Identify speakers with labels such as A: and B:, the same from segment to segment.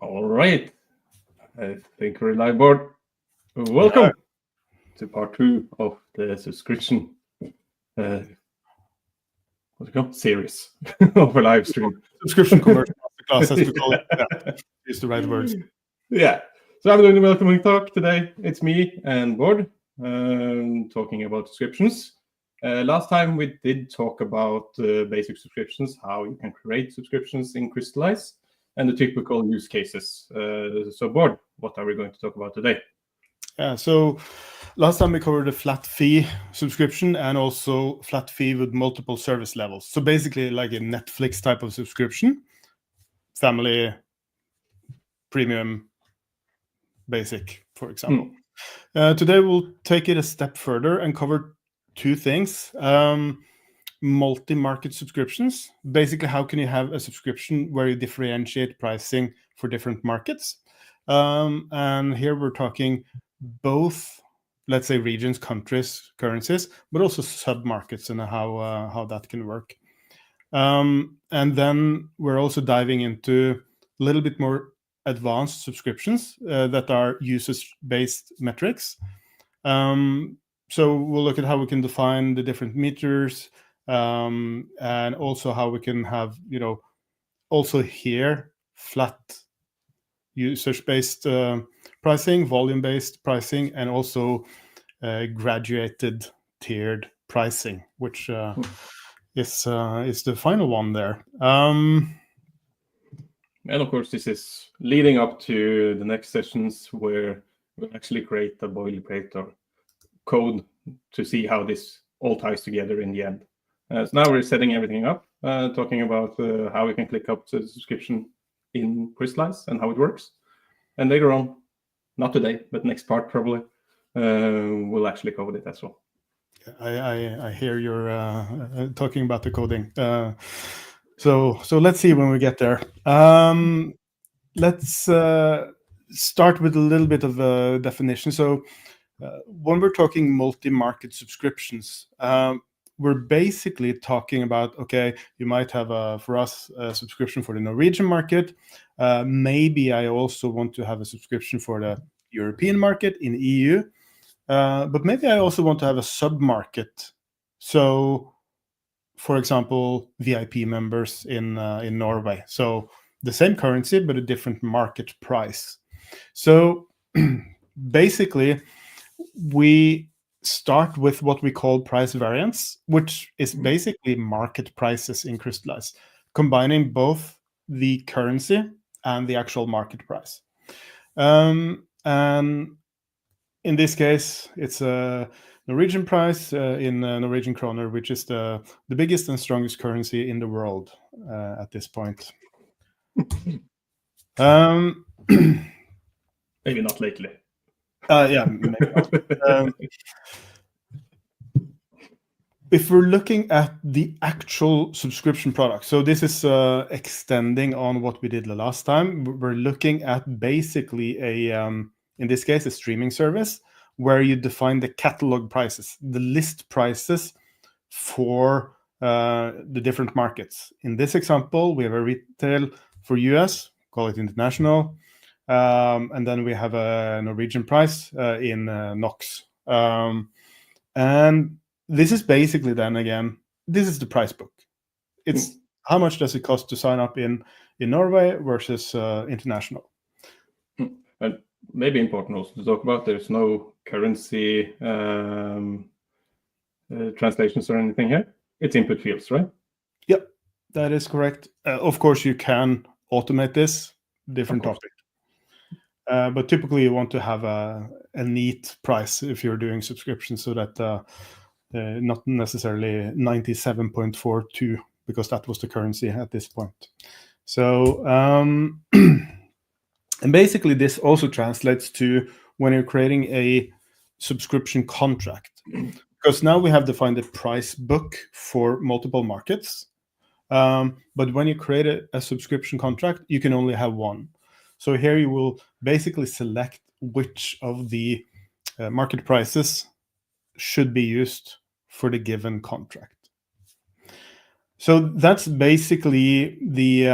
A: All right. I think we're live board. Welcome to part 2 of the subscription what's it called? Series of a live stream.
B: Subscription Commerce Masterclass, as we call it. Yeah, use the right words.
A: Yeah. So I'm doing the welcoming talk today. It's me and Bård talking about subscriptions. Last time we did talk about basic subscriptions, how you can create subscriptions in Crystallize, and the typical use cases. So Bård, what are we going to talk about today?
B: Yeah, so last time we covered a flat fee subscription and also flat fee with multiple service levels. So basically like a Netflix type of subscription, family, premium, basic, for example. Today we'll take it a step further and cover two things. Multi-market subscriptions. Basically, how can you have a subscription where you differentiate pricing for different markets? And here we're talking both, let's say, regions, countries, currencies, but also sub-markets and how that can work. And then we're also diving into a little bit more advanced subscriptions that are usage-based metrics. So we'll look at how we can define the different meters, and also how we can have, also here flat usage-based pricing, volume-based pricing, and also graduated tiered pricing, which is the final one there.
A: And of course, this is leading up to the next sessions where we'll actually create a boilerplate or code to see how this all ties together in the end. So now we're setting everything up, talking about how we can click up to the subscription in Crystallize and how it works. And later on, not today, but next part probably, we'll actually code it as well.
B: I hear you're talking about the coding. So let's see when we get there. Let's start with a little bit of a definition. So when we're talking multi-market subscriptions, we're basically talking about, okay, you might have for us a subscription for the Norwegian market. Maybe I also want to have a subscription for the European market in EU, but maybe I also want to have a sub-market. So, for example, VIP members in Norway. So the same currency, but a different market price. So basically, we start with what we call price variance, which is basically market prices in Crystallize, combining both the currency and the actual market price. And in this case, it's a Norwegian price in Norwegian kroner, which is the biggest and strongest currency in the world at this point.
A: Maybe not lately.
B: Yeah, maybe not. If we're looking at the actual subscription product, so this is extending on what we did the last time. We're looking at basically in this case, a streaming service where you define the catalog prices, the list prices for the different markets. In this example, we have a retail for US, call it international, and then we have a Norwegian price in NOX. And this is basically then again, this is the price book. It's how much does it cost to sign up in Norway versus international.
A: And maybe important also to talk about, there's no currency translations or anything here. It's input fields, right?
B: Yep, that is correct. Of course, you can automate this, different topic. But typically you want to have a neat price if you're doing subscriptions, so that not necessarily 97.42, because that was the currency at this point. So, and basically this also translates to when you're creating a subscription contract, because now we have defined a price book for multiple markets. But when you create a subscription contract, you can only have one. So here you will basically select which of the market prices should be used for the given contract. So that's basically the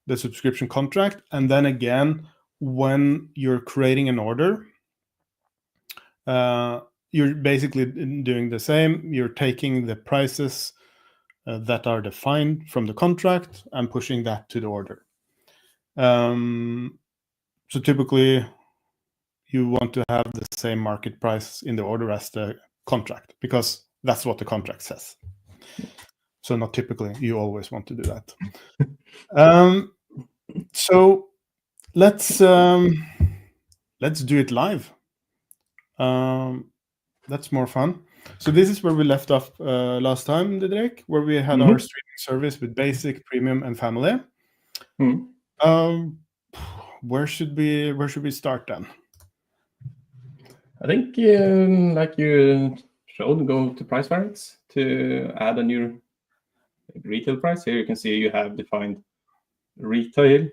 B: the subscription contract, and then again, when you're creating an order, you're basically doing the same. You're taking the prices that are defined from the contract and pushing that to the order. So typically, you want to have the same market price in the order as the contract, because that's what the contract says. So not typically, you always want to do that. So let's do it live. That's more fun. So this is where we left off last time, Didrik, where we had our streaming service with basic, premium, and family. Where should we start then?
A: I think, like you showed, go to price variants to add a new retail price. Here you can see you have defined retail.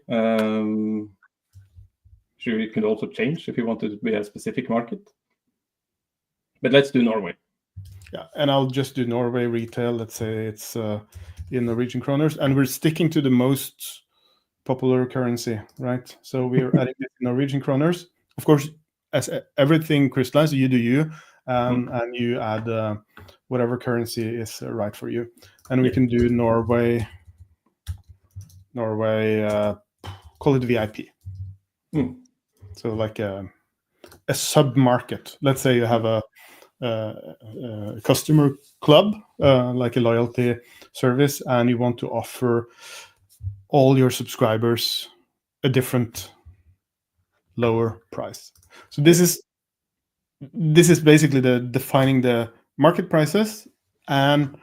A: Sure, it can also change if you want it to be a specific market. But let's do Norway.
B: Yeah, and I'll just do Norway retail. Let's say it's in Norwegian kroners, and we're sticking to the most popular currency, right? So we're adding it in Norwegian kroners. Of course, as everything crystallized, you do you, and you add whatever currency is right for you. And we can do Norway, call it VIP. So like a sub-market. Let's say you have a customer club, like a loyalty service, and you want to offer all your subscribers a different lower price. So this is basically defining the market prices, and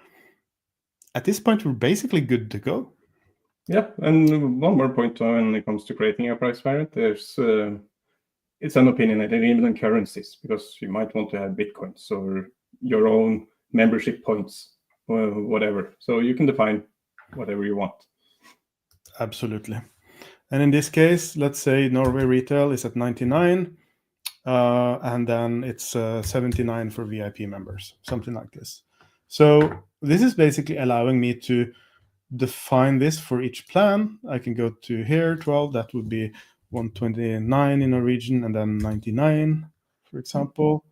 B: at this point we're basically good to go.
A: Yeah, and one more point when it comes to creating a price variant, there's it's an opinionated even in currencies, because you might want to have Bitcoins or your own membership points or whatever. So you can define whatever you want.
B: Absolutely. And in this case, let's say Norway retail is at 99, and then it's 79 for VIP members, something like this. So this is basically allowing me to define this for each plan. I can go to here, 12, that would be 129 in Norwegian, and then 99, for example.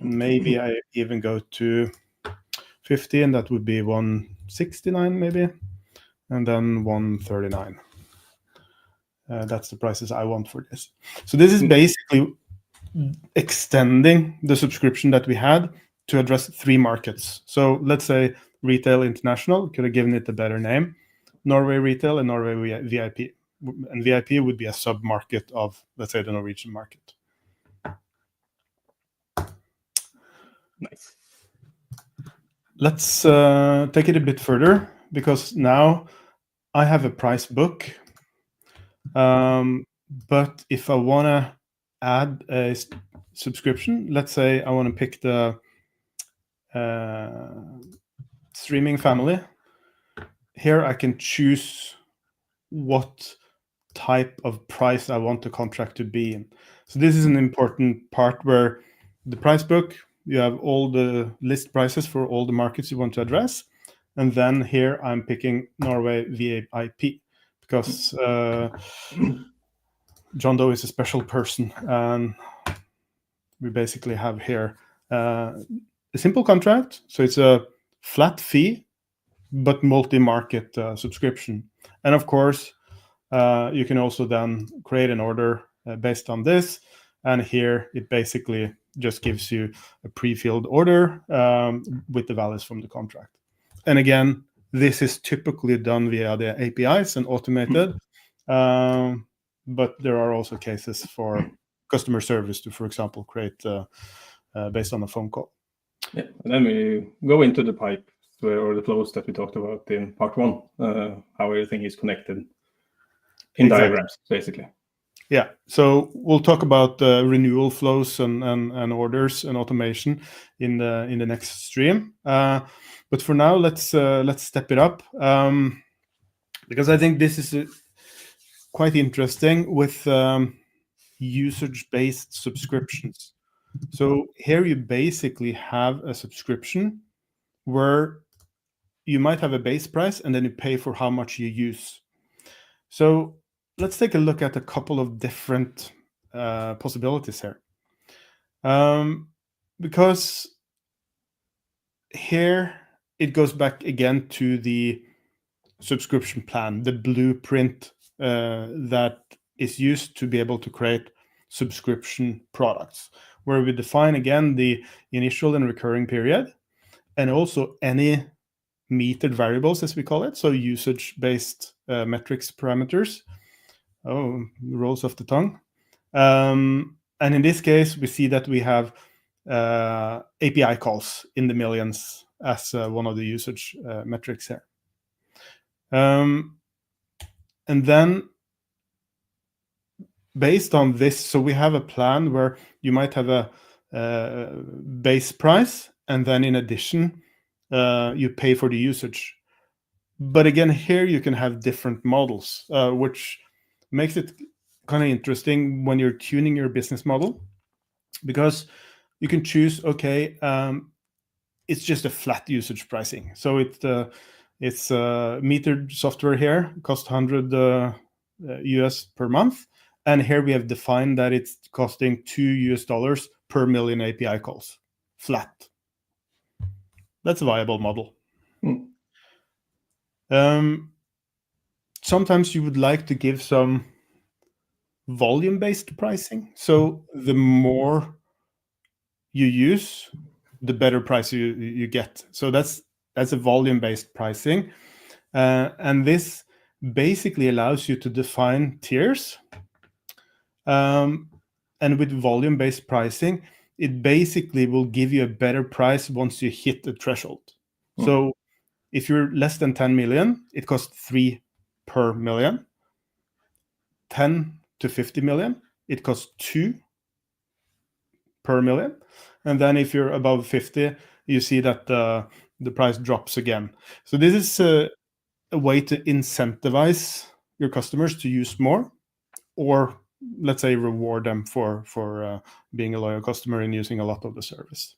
B: And maybe I even go to 50, and that would be 169 maybe, and then 139. That's the prices I want for this. So this is basically extending the subscription that we had to address 3 markets. So let's say retail international, could have given it a better name, Norway retail and Norway VIP. And VIP would be a sub-market of, let's say, the Norwegian market.
A: Nice.
B: Let's take it a bit further, because now I have a price book. But if I want to add a subscription, let's say I want to pick the streaming family. Here I can choose what type of price I want the contract to be in. So this is an important part, where the price book, you have all the list prices for all the markets you want to address. And then here I'm picking Norway VIP, because John Doe is a special person, and we basically have here a simple contract. So it's a flat fee, but multi-market subscription. And of course, you can also then create an order based on this. And here it basically just gives you a pre-filled order with the values from the contract. And again, this is typically done via the APIs and automated. But there are also cases for customer service to, for example, create based on a phone call.
A: Yeah, and then we go into the pipe or the flows that we talked about in part 1, how everything is connected in diagrams, basically.
B: Yeah, so we'll talk about renewal flows and orders and automation in the next stream. But for now, let's step it up, because I think this is quite interesting with usage-based subscriptions. So here you basically have a subscription where you might have a base price, and then you pay for how much you use. So let's take a look at a couple of different possibilities here. Because here it goes back again to the subscription plan, the blueprint that is used to be able to create subscription products, where we define again the initial and recurring period, and also any metered variables, as we call it, so usage-based metrics parameters. Oh, rolls off the tongue. And in this case, we see that we have API calls in the millions as one of the usage metrics here. And then based on this, so we have a plan where you might have a base price, and then in addition, you pay for the usage. But again, here you can have different models, which makes it kind of interesting when you're tuning your business model, because you can choose, okay, it's just a flat usage pricing. So it's metered software here, cost $100 US per month. And here we have defined that it's costing $2 per million API calls, flat. That's a viable model. Sometimes you would like to give some volume-based pricing. So the more you use, the better price you get. So that's a volume-based pricing. And this basically allows you to define tiers. And with volume-based pricing, it basically will give you a better price once you hit the threshold. So if you're less than 10 million, it costs 3 per million. 10 to 50 million, it costs 2 per million. And then if you're above 50, you see that the price drops again. So this is a way to incentivize your customers to use more, or let's say reward them for being a loyal customer and using a lot of the service.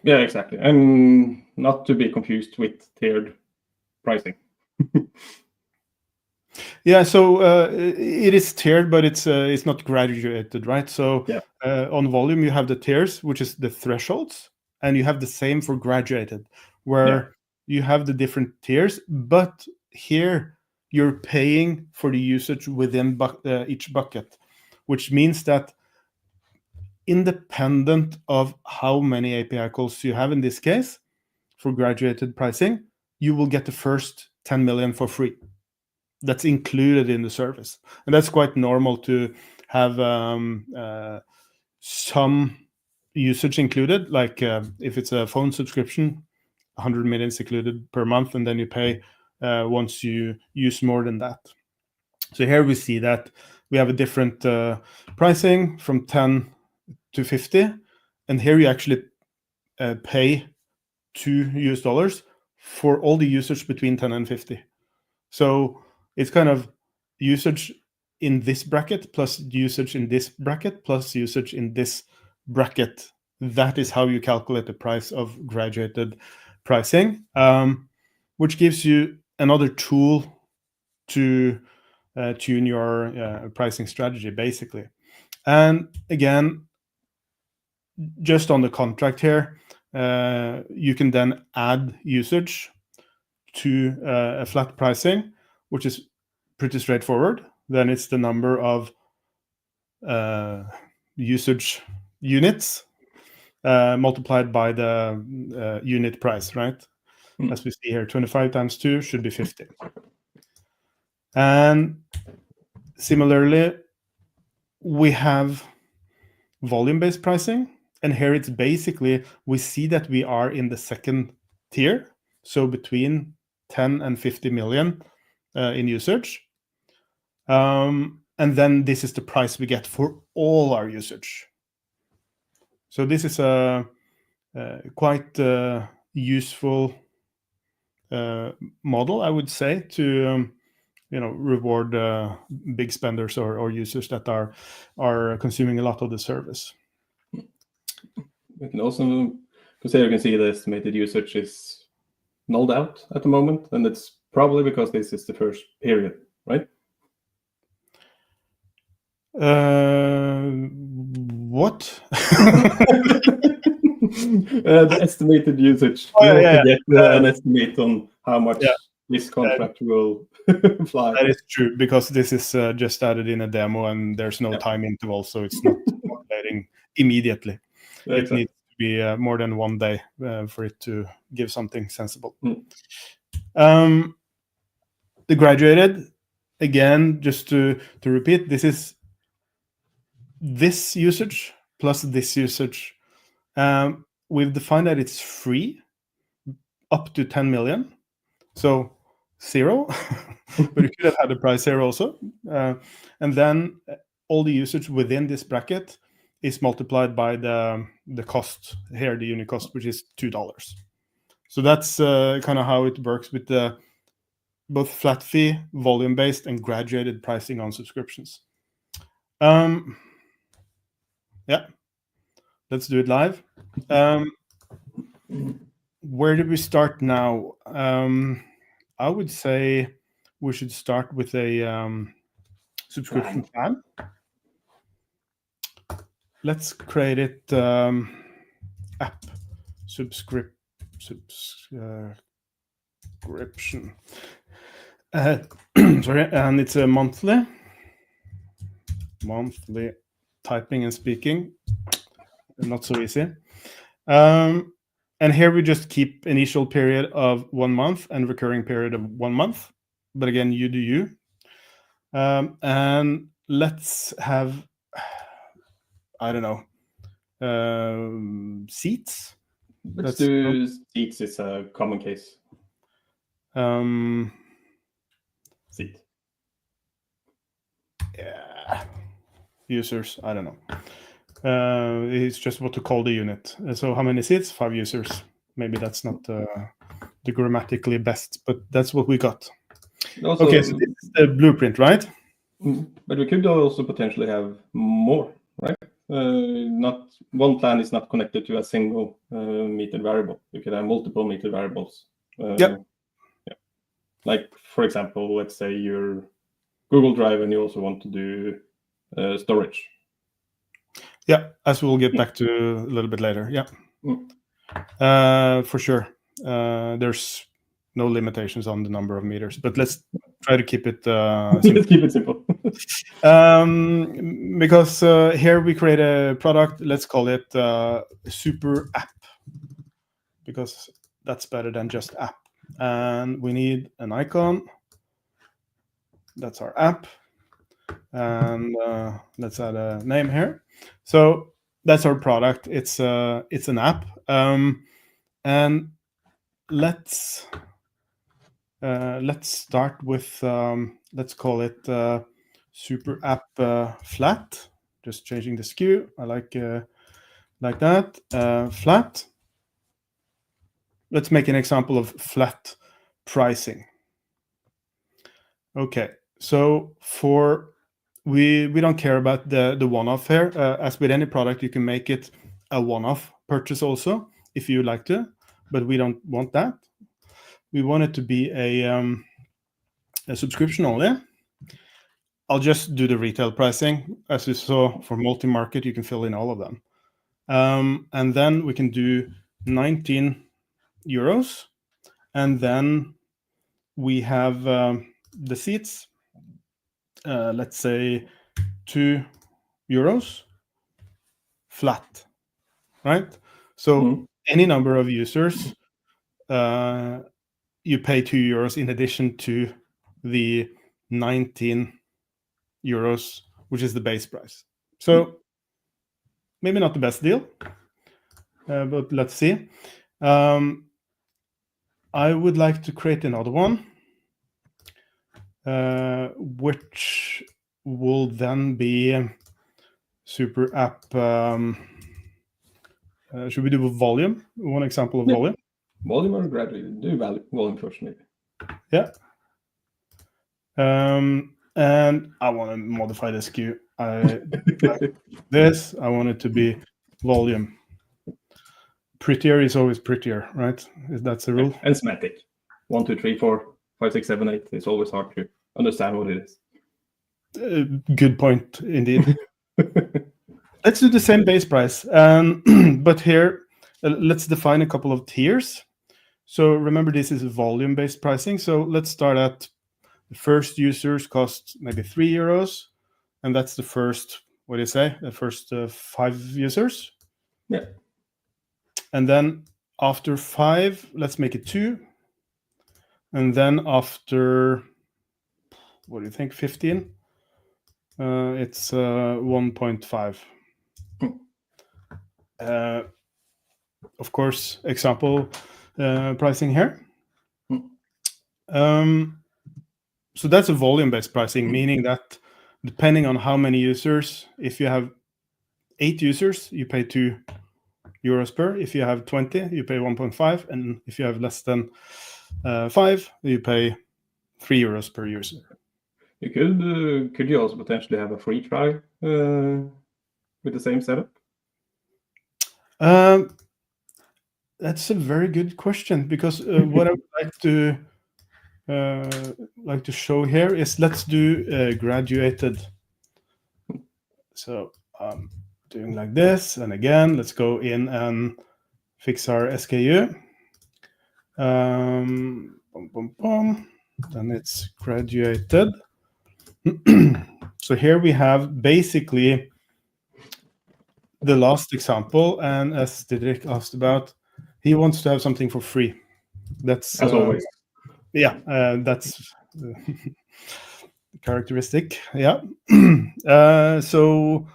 A: Yeah, exactly. And not to be confused with tiered pricing.
B: Yeah, so it is tiered, but it's not graduated, right? So on volume, you have the tiers, which is the thresholds, and you have the same for graduated, where you have the different tiers, but here you're paying for the usage within each bucket, which means that independent of how many API calls you have in this case, for graduated pricing, you will get the first 10 million for free. That's included in the service. And that's quite normal to have some usage included, like if it's a phone subscription, 100 minutes included per month, and then you pay once you use more than that. So here we see that we have a different pricing from 10 to 50, and here you actually pay $2 for all the usage between 10 and 50. So it's kind of usage in this bracket plus usage in this bracket plus usage in this bracket. That is how you calculate the price of graduated pricing, which gives you another tool to tune your pricing strategy, basically. And again, just on the contract here, you can then add usage to a flat pricing, which is pretty straightforward. Then it's the number of usage units multiplied by the unit price, right? As we see here, 25 times 2 should be 50. And similarly, we have volume-based pricing. And here it's basically, we see that we are in the second tier. So between 10 and 50 million in usage. And then this is the price we get for all our usage. So this is a quite useful model, I would say, to reward big spenders or users that are consuming a lot of the service.
A: We can also consider, you can see the estimated usage is nulled out at the moment, and it's Probably because this is the first period, right?
B: What?
A: The estimated usage.
B: Oh,
A: You want
B: yeah.
A: to get an estimate on how much this contract will fly.
B: That is true, because this is just added in a demo and there's no time interval, so it's not populating immediately. It needs to be more than 1 day for it to give something sensible. The graduated, again, just to repeat, this is this usage plus this usage. We've defined that it's free up to 10 million. So 0, but you could have had the price 0 also. And then all the usage within this bracket is multiplied by the cost here, the unit cost, which is $2. So that's kind of how it works with the both flat fee, volume-based, and graduated pricing on subscriptions. Yeah, let's do it live. Where do we start now? I would say we should start with a subscription plan. Let's create it app subscription. Sorry, and it's a monthly typing and speaking. Not so easy. And here we just keep initial period of 1 month and recurring period of 1 month. But again, you do you. And let's have, I don't know, seats.
A: Let's do seats. It's a common case. Seat.
B: Yeah. Users, I don't know. It's just what to call the unit. So how many seats? 5 users. Maybe that's not the grammatically best, but that's what we got.
A: Also,
B: okay, so this is the blueprint, right?
A: But we could also potentially have more, right? Not one plan is not connected to a single metered variable. You could have multiple metered variables. Like, for example, let's say you're Google Drive and you also want to do storage.
B: Yeah, as we'll get back to a little bit later. Yeah, for sure. There's no limitations on the number of meters, but let's try to keep it simple.
A: Let's keep it simple.
B: Because here we create a product. Let's call it Super App, because that's better than just app. And we need an icon. That's our app. And let's add a name here. So that's our product. It's an app. And let's start with let's call it Super App Flat. Just changing the SKU. I like that. Flat. Let's make an example of flat pricing. Okay, so for we don't care about the one-off here. As with any product, you can make it a one-off purchase also if you like to, but we don't want that. We want it to be a subscription only. I'll just do the retail pricing. As you saw for multi-market, you can fill in all of them. And then we can do 19 euros. And then we have the seats, let's say 2 euros flat, right? So any number of users, you pay 2 euros in addition to the 19 euros, which is the base price. So maybe not the best deal, but let's see. I would like to create another one, which will then be Super App. Should we do volume? One example of volume?
A: Volume or graduated? Do volume first, maybe.
B: Yeah. And I want to modify the SKU. I like this. I want it to be volume. Prettier is always prettier, right? That's the rule.
A: And semantic. 1, 2, 3, 4. 5, 6, 7, 8, it's always hard to understand what it is.
B: Good point, indeed. Let's do the same base price, but here let's define a couple of tiers. So remember, this is volume-based pricing. So let's start at the first users cost maybe €3, and that's the first, what do you say, the first 5 users.
A: Yeah.
B: And then after 5, let's make it 2. And then after, what do you think, 15? It's 1.5. Of course, example pricing here. So that's a volume-based pricing, meaning that depending on how many users, if you have 8 users, you pay €2 per. If you have 20, you pay 1.5, and if you have less than 5, you pay €3 per user.
A: You could you also potentially have a free trial with the same setup?
B: That's a very good question, because what I would like to show here is, let's do graduated. So I'm doing like this, and again, let's go in and fix our SKU. Then it's graduated. So here we have basically the last example, and as Didrik asked about, he wants to have something for free. That's
A: as always.
B: Yeah, that's characteristic. Yeah. So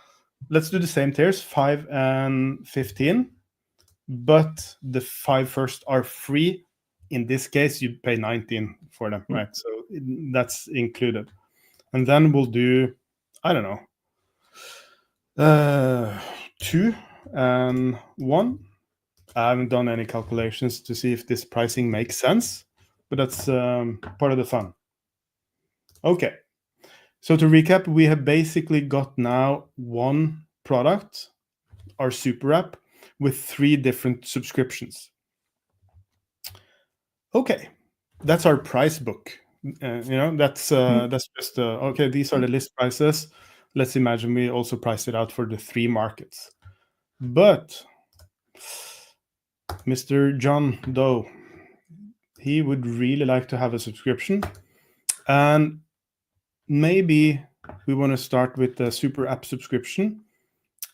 B: let's do the same tiers, 5 and 15, but the 5 first are free. In this case, you pay 19 for them, right? So that's included. And then we'll do, I don't know, 2 and 1. I haven't done any calculations to see if this pricing makes sense, but that's part of the fun. Okay. So to recap, we have basically got now one product, our super app, with 3 different subscriptions. Okay, that's our price book. That's just okay. These are the list prices. Let's imagine we also price it out for the 3 markets. But Mr. John Doe, he would really like to have a subscription, and maybe we want to start with the super app subscription.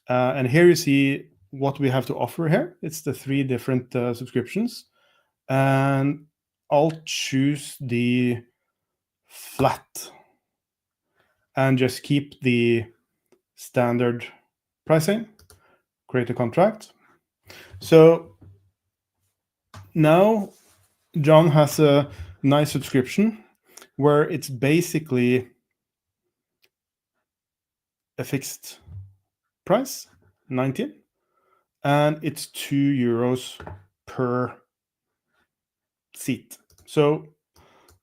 B: And here you see what we have to offer here. It's the 3 different subscriptions, and I'll choose the flat and just keep the standard pricing, create a contract. So now John has a nice subscription where it's basically a fixed price, 19, and it's €2 per seat. So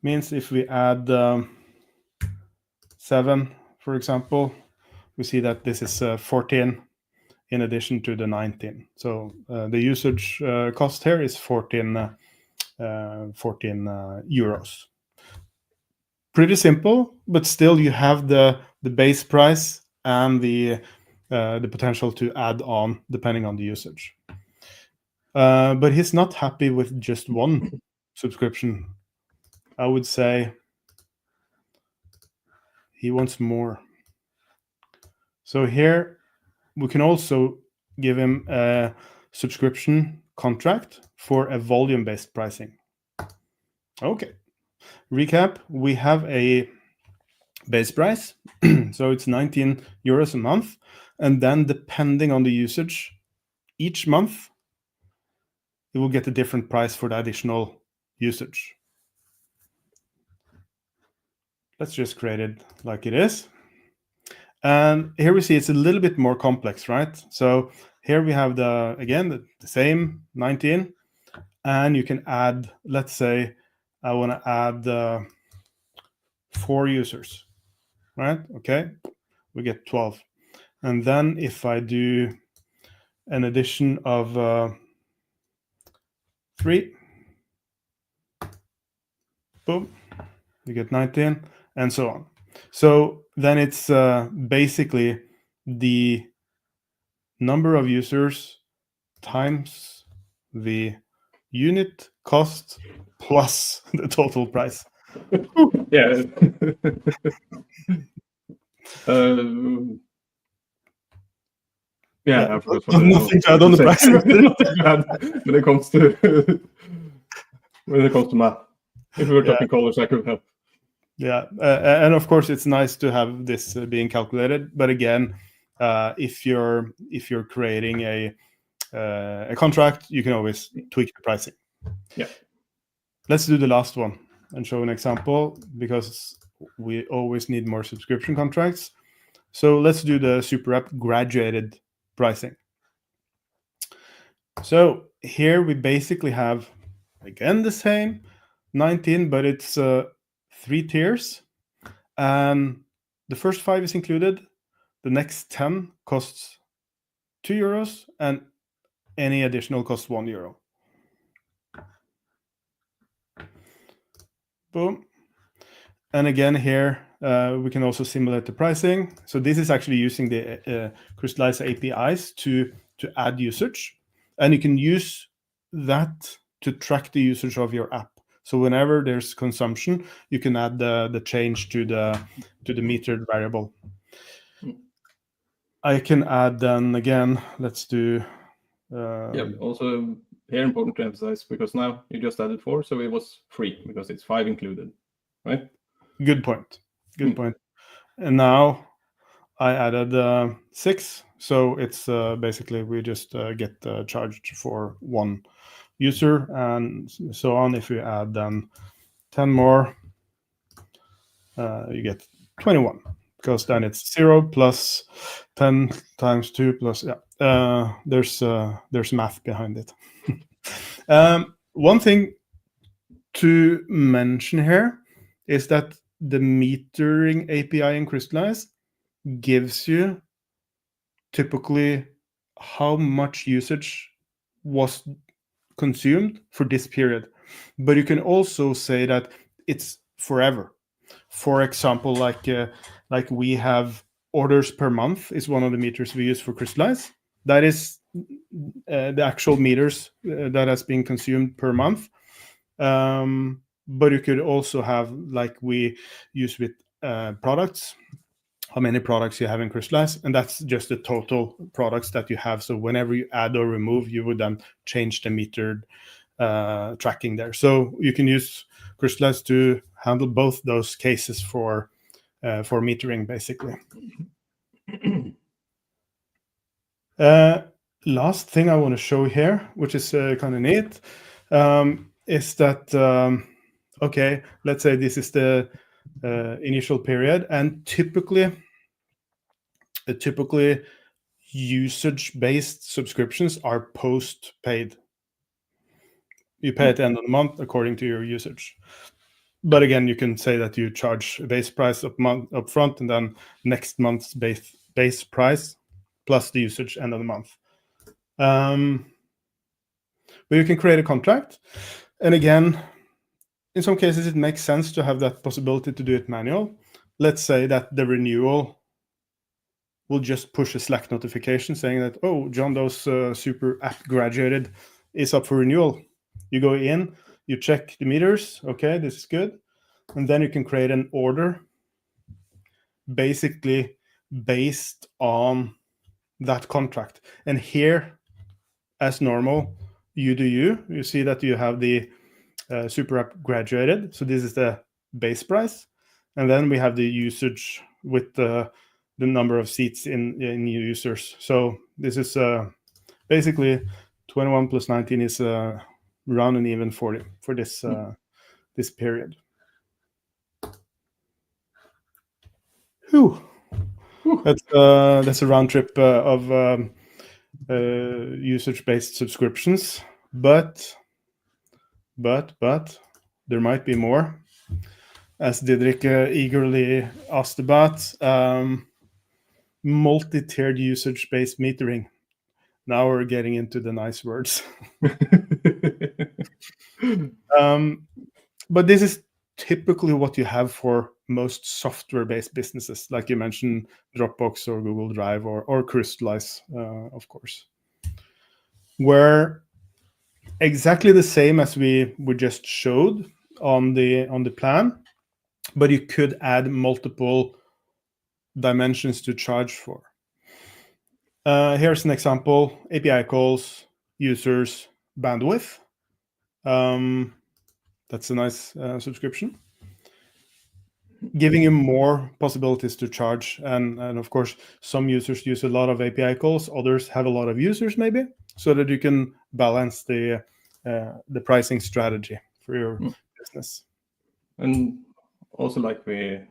B: means if we add 7, for example, we see that this is 14 in addition to the 19. So the usage cost here is 14 euros. Pretty simple, but still you have the base price and the potential to add on depending on the usage. But he's not happy with just one subscription. I would say he wants more. So here we can also give him a subscription contract for a volume-based pricing. Okay. Recap, we have a base price, so it's 19 euros a month, and then depending on the usage, each month you will get a different price for the additional usage. Let's just create it like it is. And here we see it's a little bit more complex, right? So here we have the same 19, and you can add, let's say I want to add 4 users, right? Okay, we get 12. And then if I do an addition of 3, boom, you get 19, and so on. So then it's basically the number of users times the unit cost plus the total price.
A: Yeah. Yeah, I forgot what
B: Nothing to add on the price.
A: Nothing to add when it comes to math. If we were talking colors, I could help.
B: Yeah, and of course it's nice to have this being calculated. But again, if you're creating a contract, you can always tweak the pricing.
A: Yeah.
B: Let's do the last one and show an example, because we always need more subscription contracts. So let's do the super app graduated pricing. So here we basically have, again, the same 19, but it's 3 tiers. And the first 5 is included. The next 10 costs €2, and any additional costs €1. Boom. And again here, we can also simulate the pricing. So this is actually using the Crystallize APIs to add usage. And you can use that to track the usage of your app. So whenever there's consumption, you can add the change to the metered variable. I can add then again, let's do...
A: yeah, also here important to emphasize, because now you just added 4, so it was free because it's 5 included, right?
B: Good point. Good point. And now I added 6, so it's basically we just get charged for 1 user and so on. If you add then 10 more, you get 21, because then it's 0 plus 10 times 2 plus, there's math behind it. One thing to mention here is that the metering API in Crystallize gives you typically how much usage was consumed for this period. But you can also say that it's forever. For example, like we have orders per month is one of the meters we use for Crystallize. That is the actual meters that has been consumed per month. But you could also have, like we use with products, how many products you have in Crystallize, and that's just the total products that you have. So whenever you add or remove, you would then change the metered tracking there. So you can use Crystallize to handle both those cases for metering, basically. Last thing I want to show here, which is kind of neat, is that okay, let's say this is the initial period, and typically usage-based subscriptions are post-paid. You pay at the end of the month according to your usage. But again, you can say that you charge a base price up front, and then next month's base price plus the usage end of the month. But you can create a contract, and again, in some cases, it makes sense to have that possibility to do it manual. Let's say that the renewal will just push a Slack notification saying that, oh, John Doe's super app graduated is up for renewal. You go in, you check the meters. Okay, this is good. And then you can create an order basically based on that contract. And here, as normal, you do you see that you have the super app graduated. So this is the base price. And then we have the usage with the number of seats in users. So this is basically 21 plus 19 is round and even 40 for this this period. Whew. That's a round trip of usage-based subscriptions, but there might be more, as Didrik eagerly asked about. Multi-tiered usage-based metering. Now we're getting into the nice words. But this is typically what you have for most software-based businesses, like you mentioned, Dropbox or Google Drive or Crystallize, of course. Where exactly the same as we just showed on the plan, but you could add multiple dimensions to charge for. Here's an example: API calls, users, bandwidth. That's a nice subscription, giving you more possibilities to charge. And of course, some users use a lot of API calls, others have a lot of users maybe, so that you can balance the pricing strategy for your business.
A: And also, like we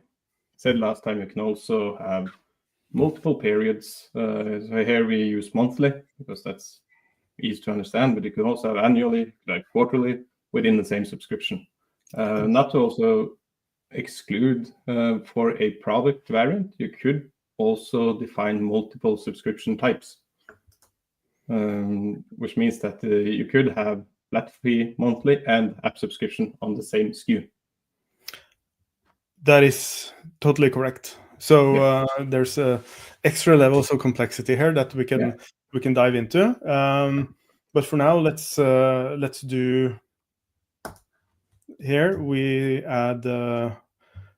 A: said last time, you can also have multiple periods. So here we use monthly because that's easy to understand, but you can also have annually, like quarterly, within the same subscription. Not to also exclude for a product variant, you could also define multiple subscription types, which means that you could have flat fee monthly and app subscription on the same SKU.
B: That is totally correct. So there's extra levels of complexity here that we can dive into. But for now, let's do. Here we add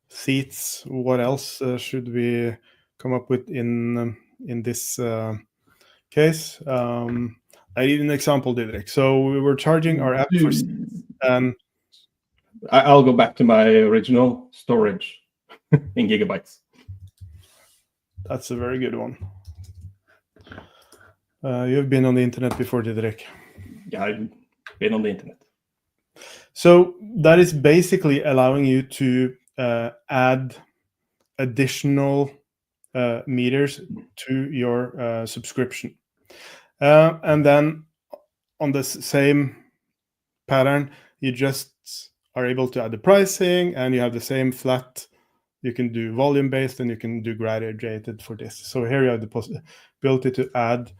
B: seats. What else should we come up with in this case? I need an example, Didrik. So we were charging our app for seats, and
A: I'll go back to my original storage in gigabytes.
B: That's a very good one. You've been on the internet before, Didrik.
A: Yeah, I've been on the internet.
B: So that is basically allowing you to add additional meters to your subscription. And then on the same pattern, you just are able to add the pricing, and you have the same flat. You can do volume-based, and you can do graduated for this. So here you have the possibility to add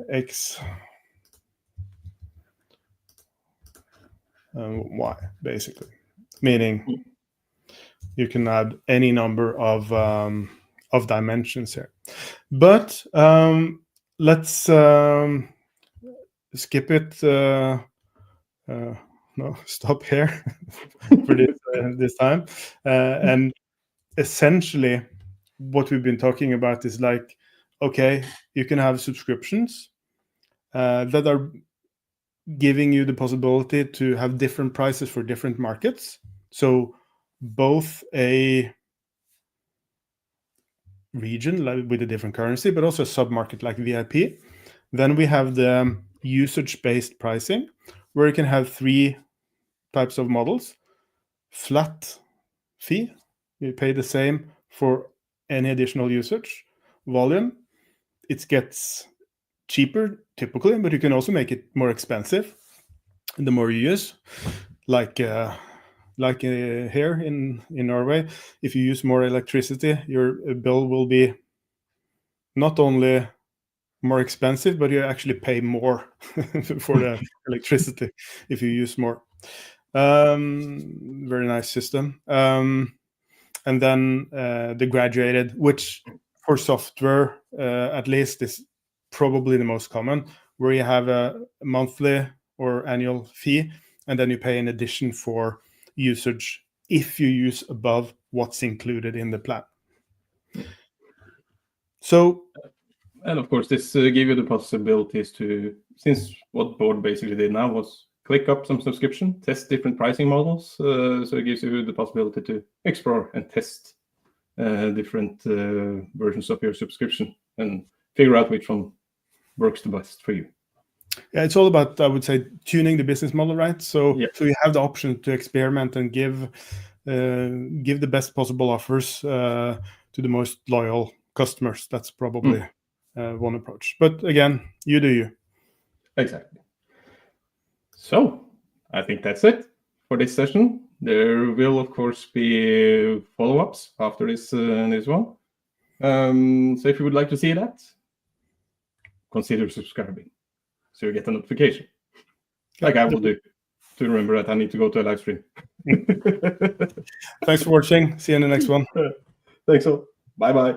B: X and Y, basically, meaning you can add any number of dimensions here. But let's skip it. No, stop here for this time. And essentially, what we've been talking about is like, okay, you can have subscriptions that are giving you the possibility to have different prices for different markets. So both a region with a different currency, but also a sub-market like VIP. Then we have the usage-based pricing, where you can have 3 types of models. Flat fee, you pay the same for any additional usage. Volume, it gets cheaper typically, but you can also make it more expensive the more you use. Like here in Norway, if you use more electricity, your bill will be not only more expensive, but you actually pay more for the electricity if you use more. Very nice system. And then the graduated, which for software at least is probably the most common, where you have a monthly or annual fee, and then you pay in addition for usage if you use above what's included in the plan. So,
A: and of course, this give you the possibilities to, since what Board basically did now was click up some subscription, test different pricing models. So it gives you the possibility to explore and test different versions of your subscription and figure out which one works the best for you.
B: Yeah, it's all about, I would say, tuning the business model, right? So,
A: yeah.
B: So you have the option to experiment and give the best possible offers to the most loyal customers. That's probably one approach. But again, you do you.
A: Exactly. So I think that's it for this session. There will, of course, be follow-ups after this one. So if you would like to see that, consider subscribing so you get a notification, like I will do. to remember that I need to go to a live stream.
B: Thanks for watching. See you in the next one.
A: Thanks all. Bye-bye.